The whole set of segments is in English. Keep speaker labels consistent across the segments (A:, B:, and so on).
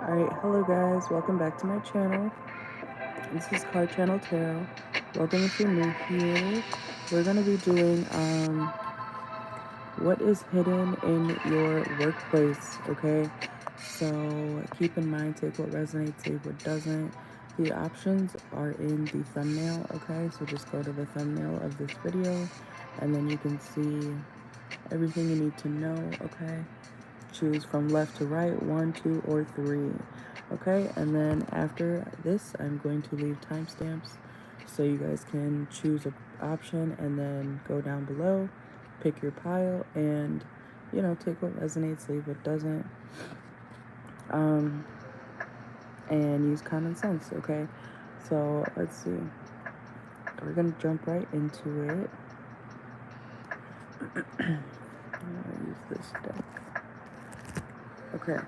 A: Alright, hello guys, welcome back to my channel. This is CarChanneledTarot. Welcome if you're new here. We're going to be doing what is hidden in your workplace, okay? So keep in mind, take what resonates, leave what doesn't. The options are in the thumbnail, okay? So just go to the thumbnail of this video and then you can see everything you need to know, okay? Choose from left to right, 1, 2, or 3. Okay, and then after this, I'm going to leave timestamps so you guys can choose an option and then go down below, pick your pile, and take what resonates, leave what doesn't, and use common sense. Okay, so let's see. We're gonna jump right into it. I'm gonna use this deck. Okay.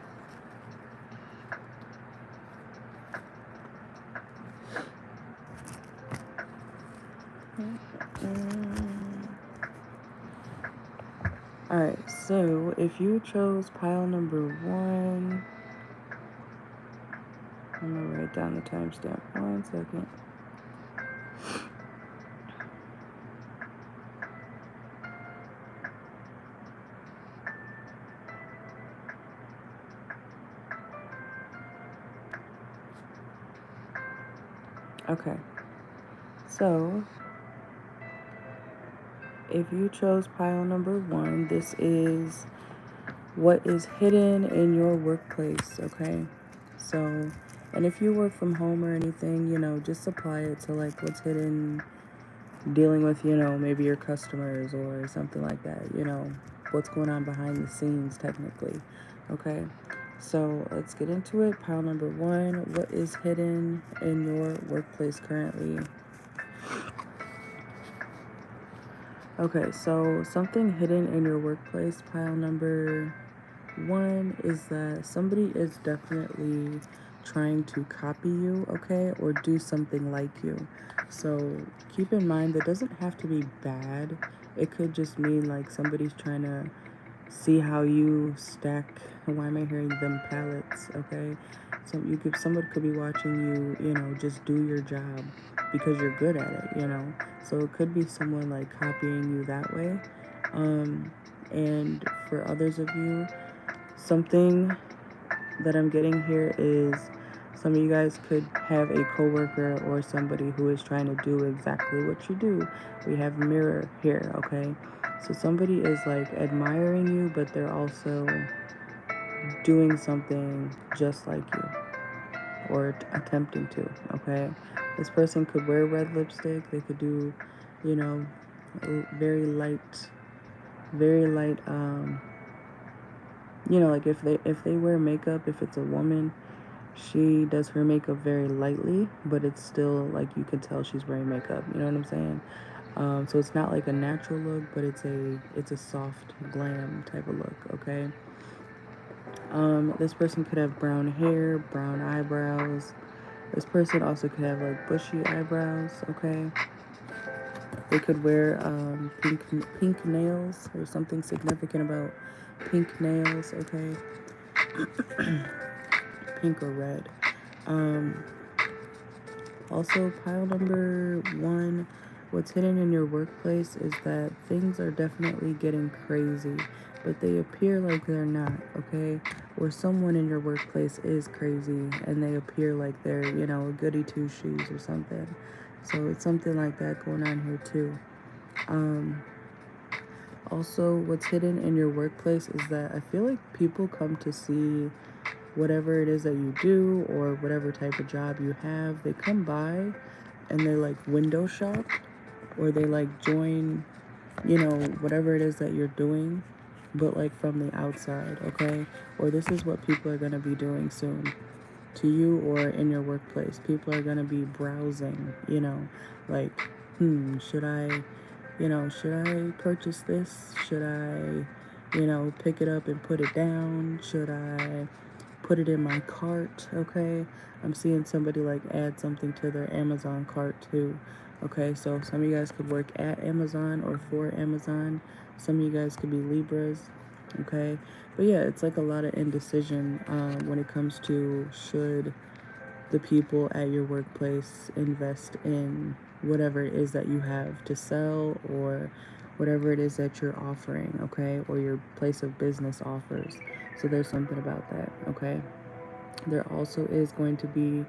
A: Alright, so if you chose pile number 1, I'm gonna write down the timestamp. 1 second. Okay, so if you chose pile number 1, this is what is hidden in your workplace, okay? So, and if you work from home or anything, just apply it to like what's hidden dealing with, maybe your customers or something like that, what's going on behind the scenes technically, okay? So let's get into it. Pile number 1, what is hidden in your workplace currently? Okay, so something hidden in your workplace, pile number 1, is that somebody is definitely trying to copy you, okay, or do something like you. So keep in mind that doesn't have to be bad. It could just mean like somebody's trying to see how you stack. Why am I hearing them pallets? Okay, so someone could be watching you, just do your job because you're good at it. So it could be someone like copying you that way. And for others of you, something that I'm getting here is some of you guys could have a coworker or somebody who is trying to do exactly what you do. We have a mirror here, okay? So somebody is like admiring you, but they're also doing something just like you or attempting to, okay? This person could wear red lipstick. They could do, you know, very light, like if they wear makeup, if it's a woman, she does her makeup very lightly, but it's still like you can tell she's wearing makeup. You know what I'm saying? So it's not like a natural look, but it's a soft glam type of look. Okay. This person could have brown hair, brown eyebrows. This person also could have like bushy eyebrows. Okay. They could wear pink nails. There's something significant about pink nails. Okay. Pink or red. Also, pile number 1, what's hidden in your workplace is that things are definitely getting crazy, but they appear like they're not, okay? Or someone in your workplace is crazy and they appear like they're, a goody two shoes or something. So it's something like that going on here too. Also, what's hidden in your workplace is that I feel like people come to see whatever it is that you do or whatever type of job you have. They come by and they like window shop, or they like join, whatever it is that you're doing, but like from the outside, okay? Or this is what people are going to be doing soon to you or in your workplace. People are going to be browsing, like, should I purchase this? Should I, pick it up and put it down? Should I put it in my cart? Okay. I'm seeing somebody like add something to their Amazon cart too. Okay, so some of you guys could work at Amazon or for Amazon. Some of you guys could be Libras. okay? But yeah, it's like a lot of indecision when it comes to should the people at your workplace invest in whatever it is that you have to sell, or whatever it is that you're offering, okay? Or your place of business offers. So there's something about that, okay? There also is going to be,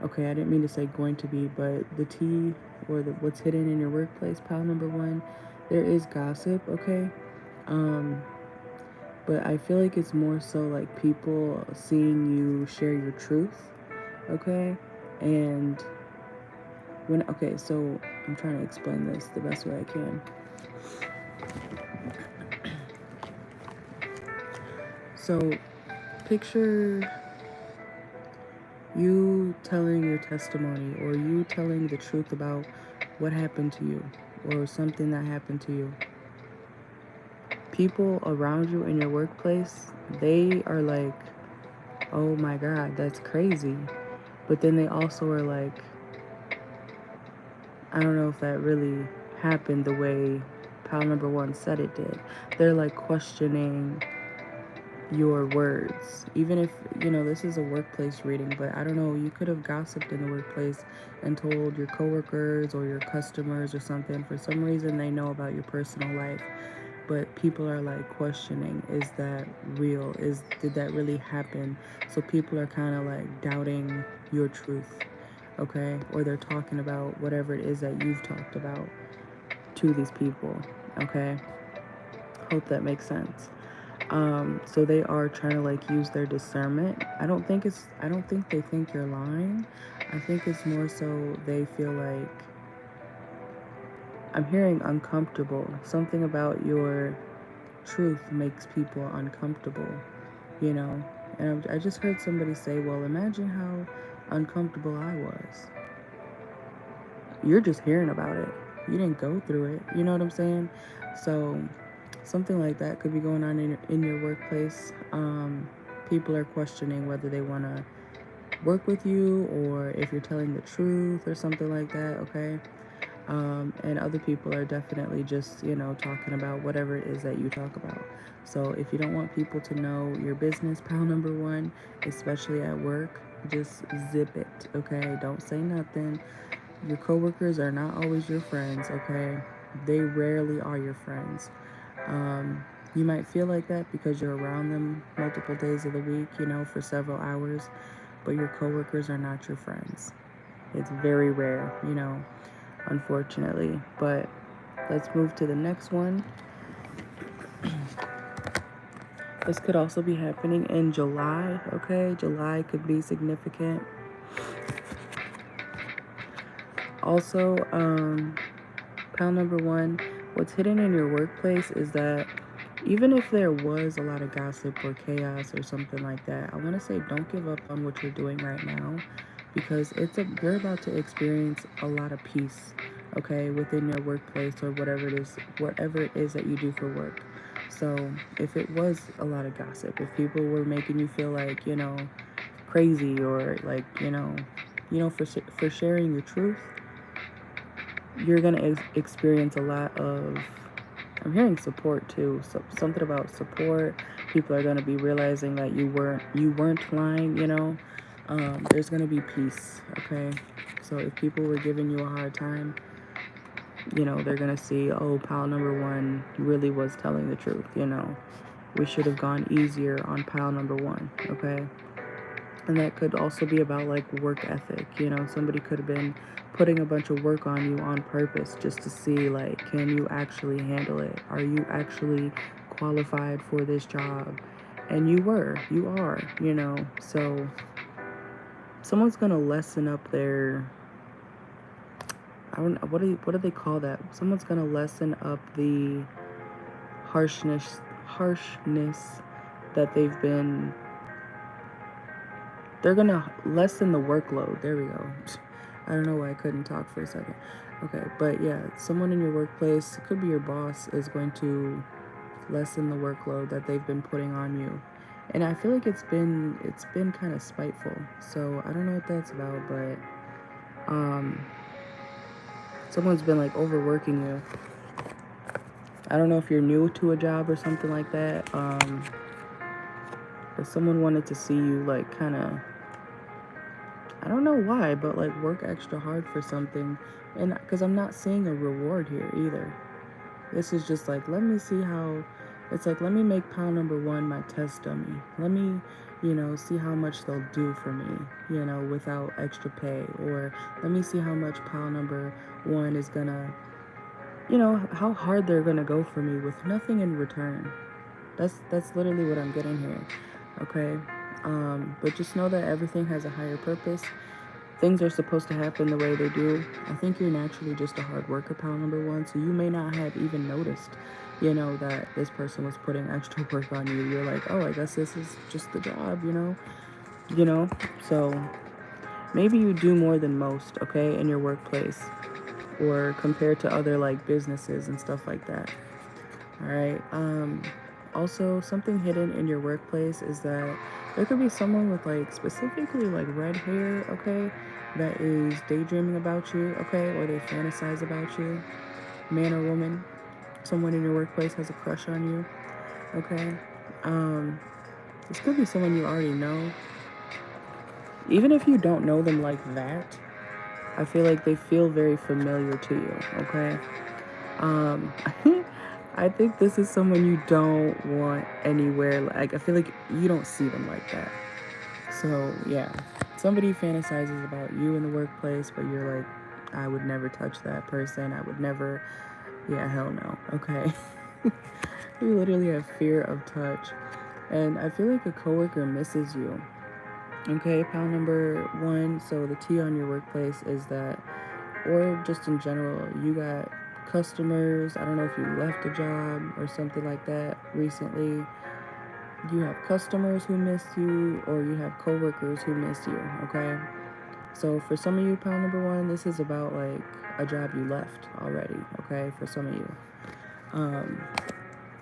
A: okay, I didn't mean to say going to be, but the tea, or what's hidden in your workplace, pile number one, there is gossip, okay? Um, but I feel like it's more so like people seeing you share your truth, okay? And okay, so I'm trying to explain this the best way I can. So picture you telling your testimony, or you telling the truth about what happened to you, or something that happened to you. People around you in your workplace, they are like, oh my God, that's crazy. But then they also are like, I don't know if that really happened the way pal number one said it did. They're like questioning your words. Even if, this is a workplace reading, but I don't know, you could have gossiped in the workplace and told your coworkers or your customers or something. For some reason, they know about your personal life. But people are like questioning, is that real? Did that really happen? So people are kind of like doubting your truth, okay? Or they're talking about whatever it is that you've talked about to these people, okay? Hope that makes sense. So they are trying to like use their discernment. I don't think they think you're lying. I think it's more so they feel like, I'm hearing uncomfortable. Something about your truth makes people uncomfortable, you know? And I just heard somebody say, well, imagine how uncomfortable I was. You're just hearing about it. You didn't go through it. You know what I'm saying? So something like that could be going on in your workplace. People are questioning whether they want to work with you, or if you're telling the truth or something like that, okay? And other people are definitely just, talking about whatever it is that you talk about. So if you don't want people to know your business, pal number one, especially at work, just zip it, okay? Don't say nothing. Your coworkers are not always your friends, okay? They rarely are your friends. You might feel like that because you're around them multiple days of the week, for several hours, but your coworkers are not your friends. It's very rare, unfortunately. But let's move to the next one. This could also be happening in July, okay? July could be significant. Also, pile number one, what's hidden in your workplace is that even if there was a lot of gossip or chaos or something like that, I want to say don't give up on what you're doing right now, because you're about to experience a lot of peace, okay, within your workplace, or whatever it is that you do for work. So if it was a lot of gossip, if people were making you feel like, crazy, or like, for sharing your truth, you're gonna experience a lot of, I'm hearing support too. So something about support. People are gonna be realizing that you weren't lying. There's gonna be peace. Okay, so if people were giving you a hard time, they're gonna see, oh, pile number one really was telling the truth. We should have gone easier on pile number one. Okay. And that could also be about like work ethic. Somebody could have been putting a bunch of work on you on purpose just to see, like, can you actually handle it? Are you actually qualified for this job? And you are, So someone's going to lessen up their, I don't know, what do they call that? Someone's going to lessen up the harshness that they're gonna lessen the workload. There we go. I don't know why I couldn't talk for a second. Okay, but yeah, someone in your workplace, it could be your boss, is going to lessen the workload that they've been putting on you. And I feel like it's been kind of spiteful. So I don't know what that's about, but someone's been like overworking you. I don't know if you're new to a job or something like that. But someone wanted to see you like kind of, I don't know why, but like work extra hard for something. And because I'm not seeing a reward here either. This is just like, let me see how, it's like, let me make pile number one my test dummy. Let me, see how much they'll do for me, without extra pay. Or let me see how much pile number one is gonna, how hard they're gonna go for me with nothing in return. That's literally what I'm getting here. Okay? But just know that everything has a higher purpose. Things are supposed to happen the way they do. I think you're naturally just a hard worker, pal number one, so you may not have even noticed, that this person was putting extra work on you. You're like, oh, I guess this is just the job, So maybe you do more than most, okay, in your workplace or compared to other like businesses and stuff like that. All right. Also, something hidden in your workplace is that there could be someone with like specifically like red hair, okay, that is daydreaming about you, okay, or they fantasize about you, man or woman. Someone in your workplace has a crush on you, okay. Um, this could be someone you already know. Even if you don't know them like that, I feel like they feel very familiar to you, okay. Um, I think this is someone you don't want anywhere. Like, I feel like you don't see them like that. So, yeah. Somebody fantasizes about you in the workplace, but you're like, I would never touch that person. I would never. Yeah, hell no. Okay. You literally have fear of touch. And I feel like a coworker misses you. Okay, pile number one. So, the T on your workplace is that, or just in general, you got customers. I don't know if you left a job or something like that recently. You have customers who miss you, or you have coworkers who miss you, okay? So for some of you, pile number one, this is about like a job you left already, okay? For some of you. Um,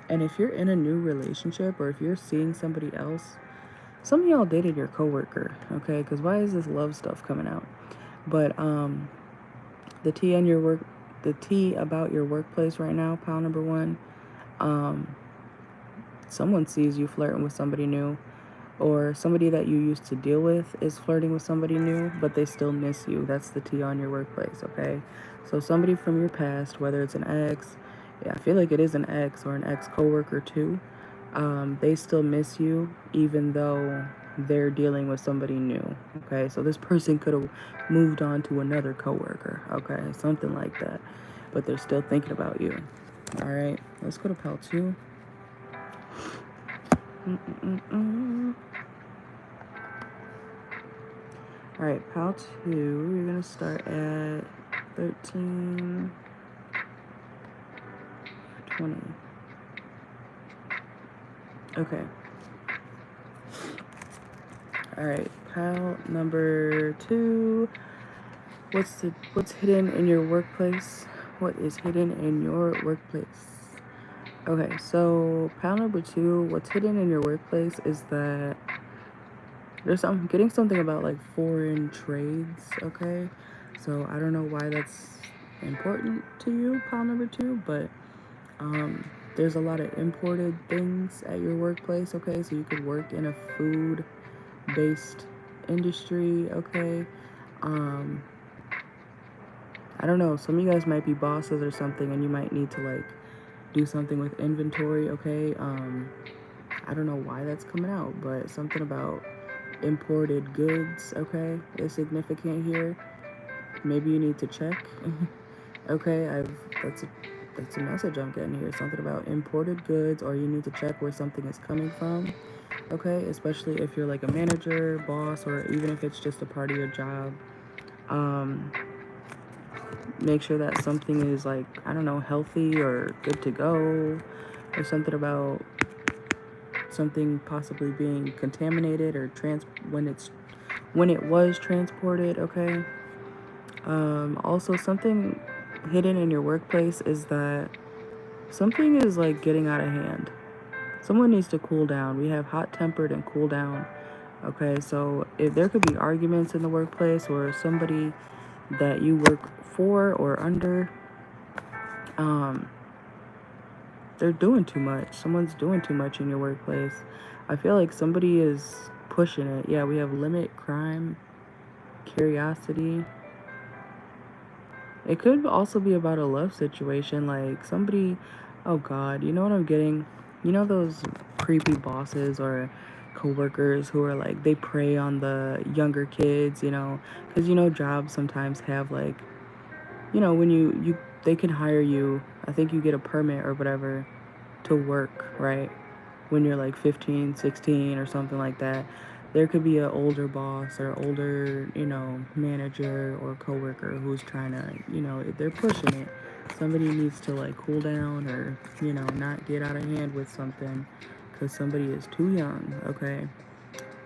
A: and if you're in a new relationship or if you're seeing somebody else, some of y'all dated your coworker, okay? Because why is this love stuff coming out? But the T on your work, the T about your workplace right now, pile number one, um, someone sees you flirting with somebody new, or somebody that you used to deal with is flirting with somebody new, but they still miss you. That's the T on your workplace, okay? So somebody from your past, whether it's an ex, yeah, I feel like it is an ex or an ex coworker too, they still miss you even though they're dealing with somebody new, okay? So this person could have moved on to another coworker, okay? Something like that, but they're still thinking about you. All right, let's go to pile two. All right, pile two, you're gonna start at 13, 20. Okay. All right, pile number two. What's hidden in your workplace? What is hidden in your workplace? Okay, so pile number two, what's hidden in your workplace is that I'm getting something about like foreign trades, okay? So I don't know why that's important to you, pile number two, but there's a lot of imported things at your workplace, okay? So you could work in a food-based industry, okay? I don't know, some of you guys might be bosses or something and you might need to like do something with inventory, okay? I don't know why that's coming out, but something about imported goods, okay, is significant here. Maybe you need to check. Okay, that's a message I'm getting here. Something about imported goods, or you need to check where something is coming from. Okay, especially if you're like a manager, boss, or even if it's just a part of your job. Make sure that something is like, I don't know, healthy or good to go, or something about something possibly being contaminated or when it was transported, okay? Also, something hidden in your workplace is that something is like getting out of hand. Someone needs to cool down. We have hot-tempered and cool down, okay? So if there could be arguments in the workplace or somebody that you work for or under, they're doing too much. Someone's doing too much in your workplace. I feel like somebody is pushing it. Yeah, we have limit, crime, curiosity. It could also be about a love situation, like somebody, oh God, you know what I'm getting? You know those creepy bosses or coworkers who are like, they prey on the younger kids, you know, because you know jobs sometimes have like, you know, when they can hire you, I think you get a permit or whatever to work, right? When you're like 15, 16 or something like that. There could be an older boss or older, you know, manager or coworker who's trying to, you know, they're pushing it. Somebody needs to like cool down or, you know, not get out of hand with something because somebody is too young, okay?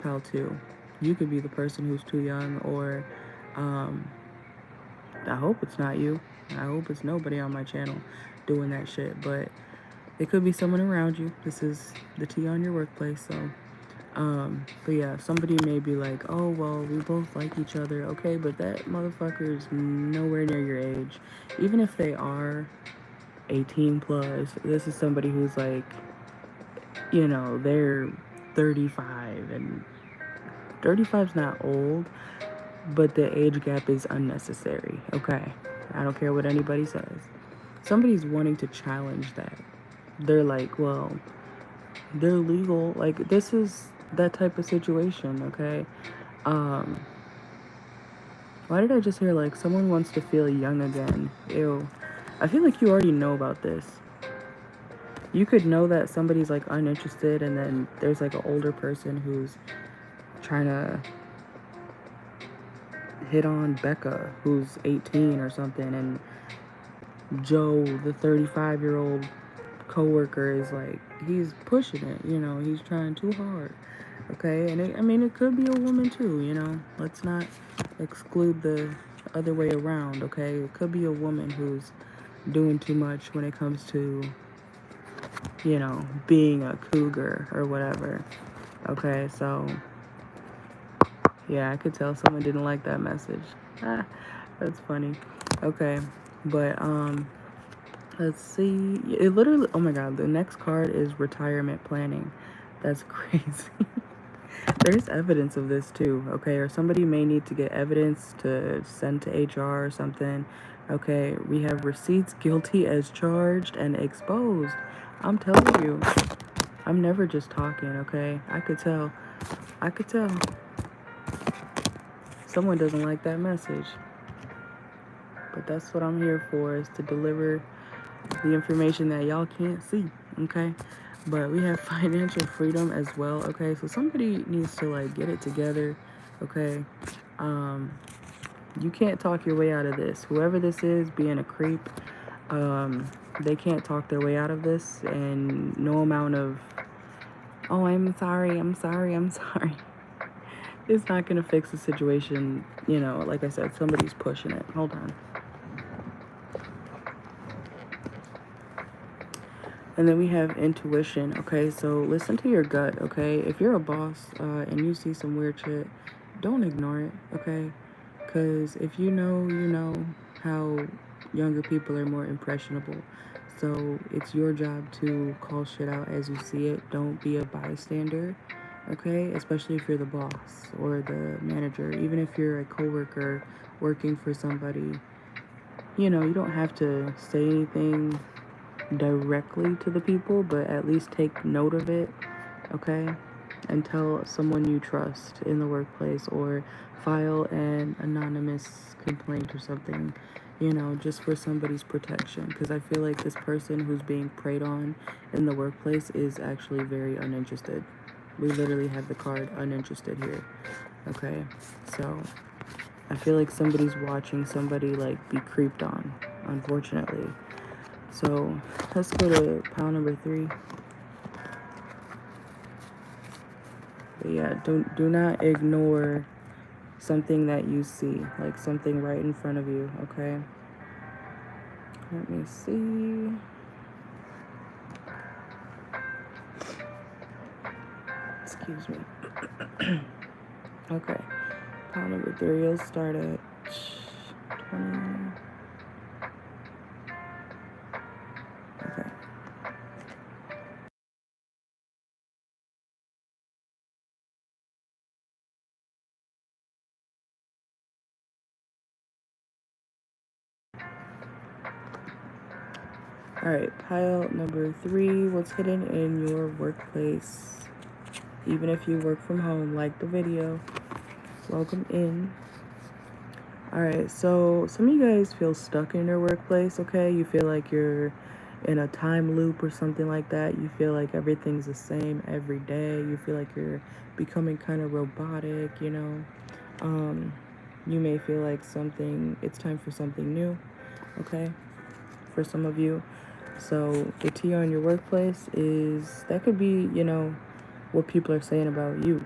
A: Pal 2. You could be the person who's too young, or um, I hope it's not you. I hope it's nobody on my channel doing that shit, but it could be someone around you. This is the tea on your workplace, so but yeah, somebody may be like, oh well, we both like each other, okay, but that motherfucker is nowhere near your age. Even if they are 18 plus, this is somebody who's like, you know, they're 35, and 35's not old, but the age gap is unnecessary, okay? I don't care what anybody says. Somebody's wanting to challenge that. They're like, well, they're legal. Like, this is that type of situation, okay? Um, why did I just hear, like, someone wants to feel young again? Ew. I feel like you already know about this. You could know that somebody's, like, uninterested, and then there's, like, an older person who's trying to hit on Becca, who's 18 or something, and Joe, the 35-year-old coworker, is like, he's pushing it, you know, he's trying too hard, okay? And I mean, it could be a woman too, you know, let's not exclude the other way around, okay? It could be a woman who's doing too much when it comes to, you know, being a cougar or whatever, okay? So yeah, I could tell someone didn't like that message. Ah, that's funny. Okay, but let's see. It literally, oh my God, the next card is retirement planning. That's crazy. There's evidence of this too, okay? Or somebody may need to get evidence to send to HR or something. Okay, we have receipts guilty as charged and exposed. I'm telling you, I'm never just talking, okay? I could tell. I could tell. Someone doesn't like that message. But that's what I'm here for, is to deliver the information that y'all can't see, okay? But we have financial freedom as well, okay? So somebody needs to like get it together, okay? You can't talk your way out of this. Whoever this is being a creep, they can't talk their way out of this, and no amount of, oh, I'm sorry, I'm sorry, I'm sorry. It's not gonna fix the situation, you know, like I said, somebody's pushing it. Hold on. And then we have intuition, okay? So listen to your gut, okay? If you're a boss and you see some weird shit, don't ignore it, okay? Because if you know how younger people are more impressionable. So it's your job to call shit out as you see it. Don't be a bystander, okay? Especially if you're the boss or the manager. Even if you're a coworker working for somebody, you know, you don't have to say anything directly to the people, but at least take note of it, okay? And tell someone you trust in the workplace, or file an anonymous complaint or something, you know, just for somebody's protection. Because I feel like this person who's being preyed on in the workplace is actually very uninterested. We literally have the card uninterested here, okay? So I feel like somebody's watching somebody like be creeped on, unfortunately. So let's go to pile number 3. But yeah, do not ignore something that you see, like something right in front of you, okay? Let me see. Excuse me. Okay. Pile number 3, you'll start at 20. Okay. All right, pile number 3, what's hidden in your workplace? Even if you work from home, like the video, welcome in. All right, so some of you guys feel stuck in your workplace, okay? You feel like you're in a time loop or something like that. You feel like everything's the same every day. You feel like you're becoming kind of robotic, you know? You may feel like it's time for something new, okay? For some of you. So the T on your workplace that could be, what people are saying about you,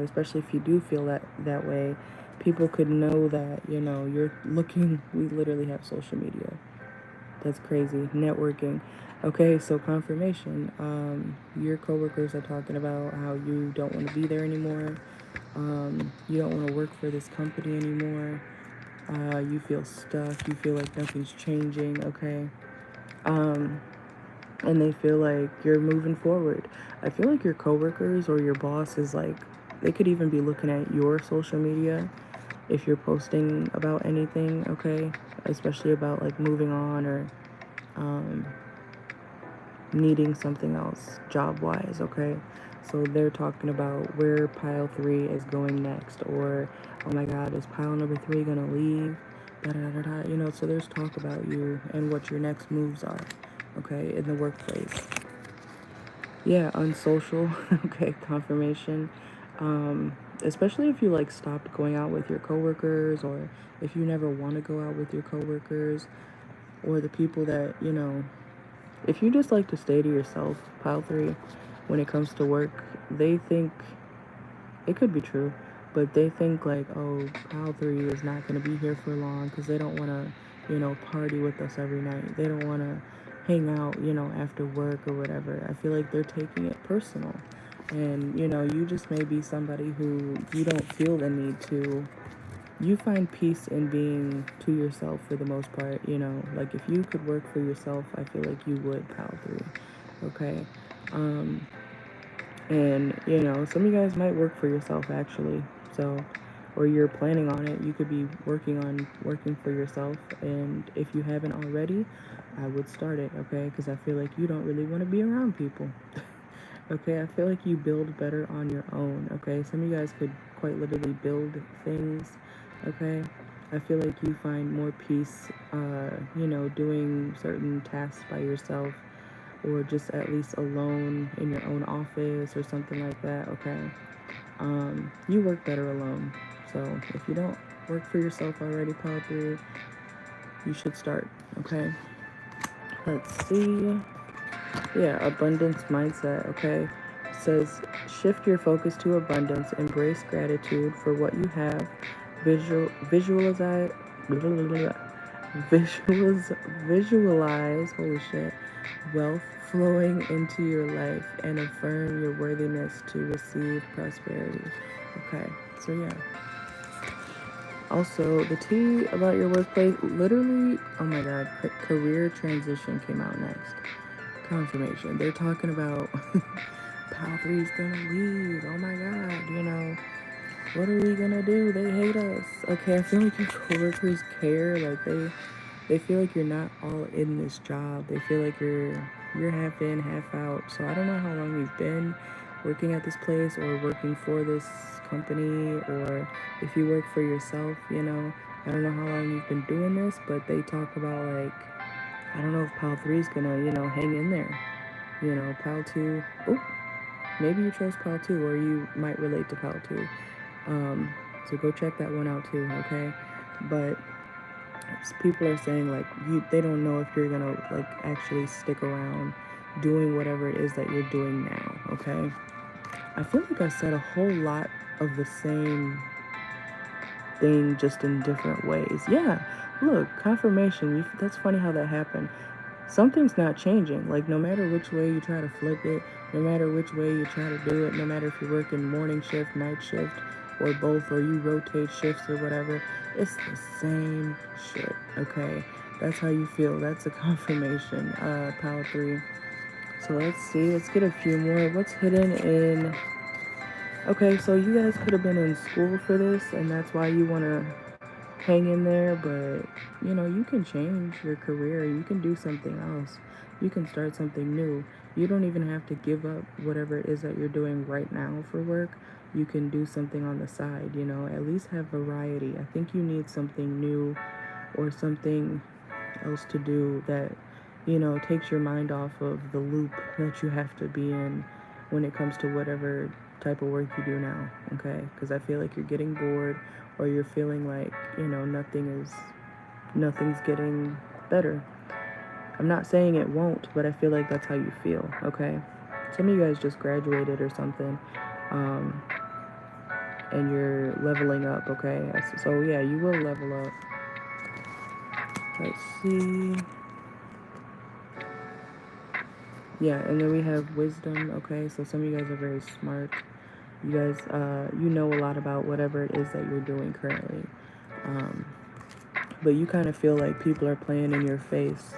A: especially if you do feel that way. People could know that, you're looking, we literally have social media. That's crazy. Networking. Okay, so confirmation. Your coworkers are talking about how you don't want to be there anymore. You don't want to work for this company anymore. You feel stuck. You feel like nothing's changing. Okay. And they feel like you're moving forward. I feel like your coworkers or your boss is like, they could even be looking at your social media if you're posting about anything, okay? Especially about like moving on or needing something else job wise, okay? So they're talking about where pile 3 is going next, or oh my god, is pile number 3 gonna leave? Da, da, da, da. So there's talk about you and what your next moves are, okay, in the workplace. Yeah, unsocial. Okay, confirmation. Especially if you like stopped going out with your coworkers, or if you never want to go out with your coworkers, or the people that, if you just like to stay to yourself, pile 3, when it comes to work, they think it could be true, but they think like, oh, pile 3 is not going to be here for long because they don't want to, party with us every night. They don't want to hang out, after work or whatever. I feel like they're taking it personal. And, you just may be somebody who you don't feel the need to. You find peace in being to yourself for the most part, like if you could work for yourself, I feel like you would, pile 3. Okay. And, some of you guys might work for yourself actually. So, or you're planning on it. You could be working for yourself. And if you haven't already, I would start it, okay? Because I feel like you don't really want to be around people. Okay, I feel like you build better on your own, okay? Some of you guys could quite literally build things, okay? I feel like you find more peace, doing certain tasks by yourself, or just at least alone in your own office or something like that, okay? You work better alone. So if you don't work for yourself already, pile 3, you should start, okay? Let's see. Yeah, abundance mindset, okay? It says shift your focus to abundance, embrace gratitude for what you have, visualize, visualize, holy shit, wealth flowing into your life, and affirm your worthiness to receive prosperity. Okay, so yeah. Also, the T about your workplace, literally, oh my god, career transition came out next. Confirmation. They're talking about pile 3's gonna leave. Oh my god, what are we gonna do? They hate us. Okay, I feel like your coworkers care. Like they feel like you're not all in this job. They feel like you're half in, half out. So I don't know how long you've been working at this place or working for this company, or if you work for yourself, I don't know how long you've been doing this, but they talk about like, I don't know if pile 3's gonna, hang in there. Pile 2. Oh, maybe you chose pile 2, or you might relate to pile 2. So go check that one out too, okay? But people are saying like they don't know if you're gonna like actually stick around doing whatever it is that you're doing now, okay? I feel like I said a whole lot of the same thing, just in different ways. Yeah, look, confirmation. That's funny how that happened. Something's not changing. Like, no matter which way you try to flip it, no matter which way you try to do it, no matter if you're working morning shift, night shift, or both, or you rotate shifts or whatever, it's the same shit, okay? That's how you feel. That's a confirmation, pile 3. So let's see. Let's get a few more. What's hidden in... Okay, so you guys could have been in school for this, and that's why you want to hang in there, but you can change your career. You can do something else. You can start something new. You don't even have to give up whatever it is that you're doing right now for work. You can do something on the side, you know, at least have variety. I think you need something new or something else to do that, you know, takes your mind off of the loop that you have to be in when it comes to whatever type of work you do now, okay? Because I feel like you're getting bored, or you're feeling like, you know, nothing's getting better. I'm not saying it won't, but I feel like that's how you feel, okay? Some of you guys just graduated or something, um, and you're leveling up, okay? So yeah, you will level up. Let's see. Yeah, and then we have wisdom, okay? So some of you guys are very smart. You guys, you know a lot about whatever it is that you're doing currently. Um, but you kind of feel like people are playing in your face.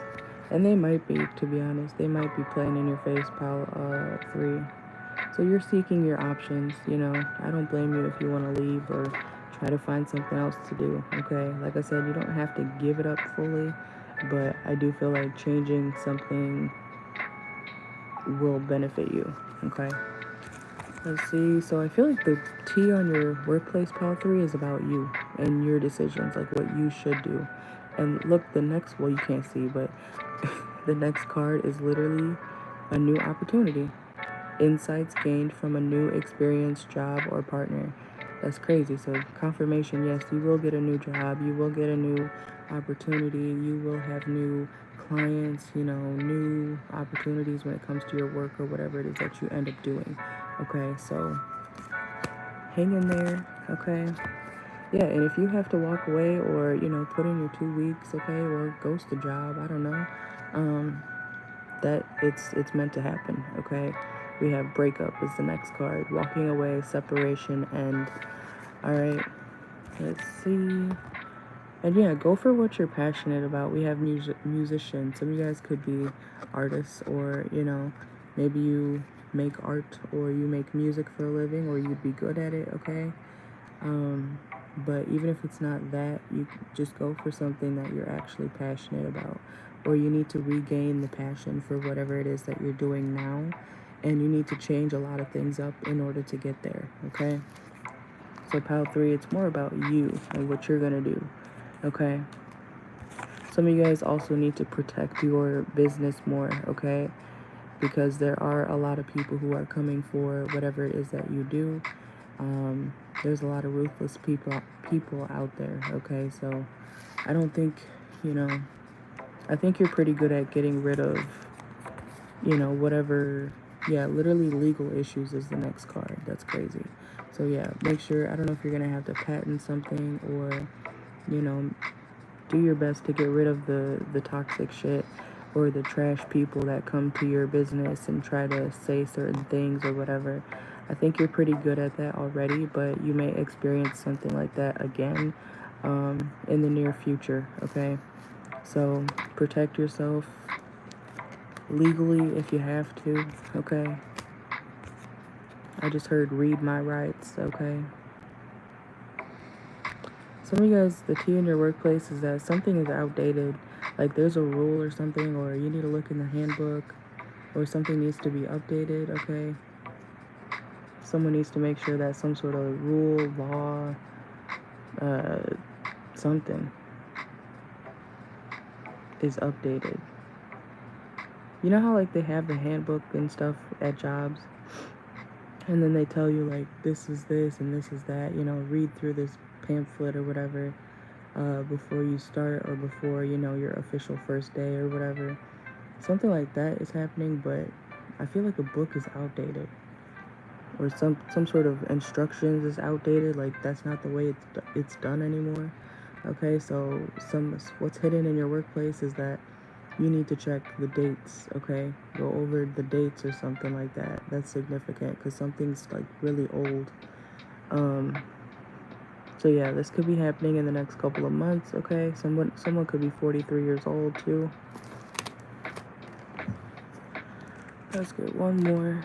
A: And they might be, to be honest. They might be playing in your face, pal, 3. So you're seeking your options, you know. I don't blame you if you want to leave or try to find something else to do, okay? Like I said, you don't have to give it up fully, but I do feel like changing something will benefit you, okay? Let's see. So I feel like the T on your workplace, pile 3, is about you and your decisions, like what you should do. And look, the next, well, you can't see, but the next card is literally a new opportunity. Insights gained from a new experience, job, or partner. That's crazy. So confirmation, yes, you will get a new job. You will get a new opportunity. You will have new clients, you know, new opportunities when it comes to your work or whatever it is that you end up doing. Okay, so hang in there, okay? Yeah, and if you have to walk away or, you know, put in your 2 weeks, okay, or ghost the job, I don't know, that it's meant to happen, okay? We have breakup is the next card, walking away, separation, end. All right, let's see. And yeah, go for what you're passionate about. We have musicians. Some of you guys could be artists, or, you know, maybe you make art or you make music for a living, or you'd be good at it, okay? But even if it's not that, you just go for something that you're actually passionate about, or you need to regain the passion for whatever it is that you're doing now, and you need to change a lot of things up in order to get there, okay? So pile 3, it's more about you and what you're gonna do, okay? Some of you guys also need to protect your business more, okay? Because there are a lot of people who are coming for whatever it is that you do. There's a lot of ruthless people out there, okay? So I don't think, you know, I think you're pretty good at getting rid of, you know, whatever. Yeah, literally legal issues is the next card. That's crazy. So yeah, make sure, I don't know if you're gonna have to patent something, or, you know, do your best to get rid of the toxic shit or the trash people that come to your business and try to say certain things or whatever. I think you're pretty good at that already, but you may experience something like that again, in the near future, okay? So protect yourself legally if you have to, okay? I just heard read my rights, okay? Some of you guys, the key in your workplace is that something is outdated. Like there's a rule or something, or you need to look in the handbook, or something needs to be updated, okay? Someone needs to make sure that some sort of rule, law, uh, something is updated. You know how like they have the handbook and stuff at jobs, and then they tell you like this is this and this is that, you know, read through this pamphlet or whatever, before you start, or before, you know, your official first day or whatever. Something like that is happening, but I feel like a book is outdated, or some sort of instructions is outdated. Like that's not the way it's done anymore. Okay, so what's hidden in your workplace is that you need to check the dates. Okay, go over the dates or something like that. That's significant because something's like really old. So yeah, this could be happening in the next couple of months. Okay, someone could be 43 years old too. Let's get one more.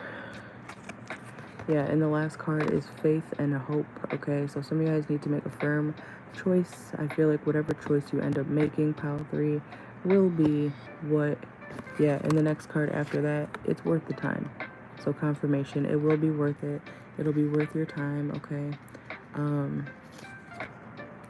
A: Yeah, and the last card is faith and hope, okay? So some of you guys need to make a firm choice. I feel like whatever choice you end up making, pile 3, will be what Yeah, and the next card after that, it's worth the time. So confirmation, it will be worth it. It'll be worth your time, okay? Um,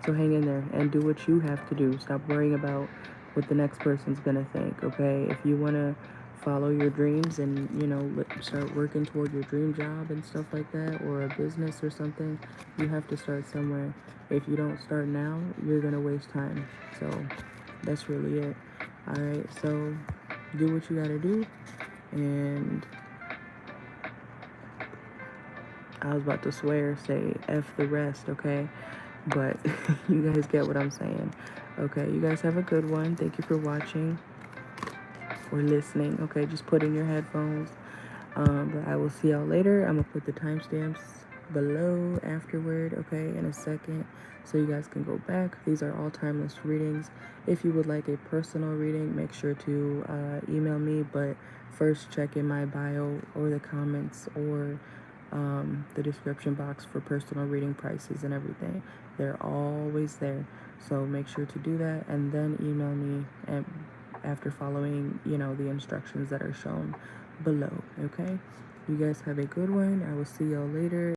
A: so hang in there and do what you have to do. Stop worrying about what the next person's gonna think, okay? If you wanna follow your dreams and, you know, start working toward your dream job and stuff like that, or a business or something, you have to start somewhere. If you don't start now, you're gonna waste time. So that's really it. All right, so do what you gotta do, and I was about to swear, say F the rest, okay? But you guys get what I'm saying. Okay, you guys have a good one. Thank you for watching or listening. Okay, just put in your headphones. But I will see y'all later. I'm gonna put the timestamps below afterward, okay, in a second, so you guys can go back. These are all timeless readings. If you would like a personal reading, make sure to email me, but first check in my bio or the comments or the description box for personal reading prices and everything. They're always there, so make sure to do that and then email me and after following, you know, the instructions that are shown below. Okay, you guys have a good one. I will see y'all later.